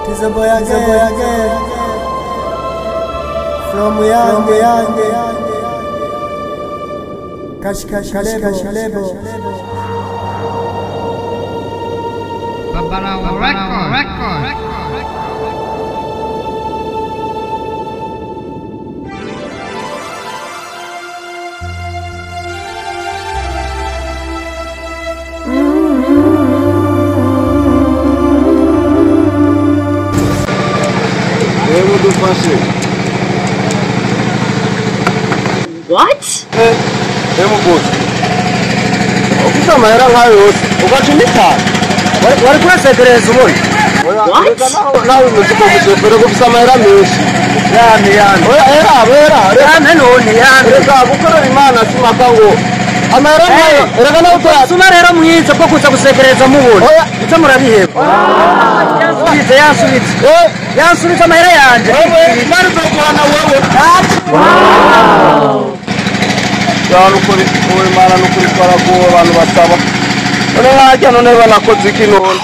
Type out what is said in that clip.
Tis a boy again. From young. Cash label. Babalawo record. What? Ukisamahera nkayo ugaca imikara wari kuresekereza ubundi nawe umuziko gushefera gusamahera menshi yani oya era none yani reka gukorera imana simaka ngo amahera nkayo reka nawe utasuma rero mwiza bwo kuza gusekereza mubona icyo murabiheba yansubitse amahera yanje mari tukorana wewe cyane ukuri uwe mara nukuri kwa abantu basaba none wajya none banakoze iki none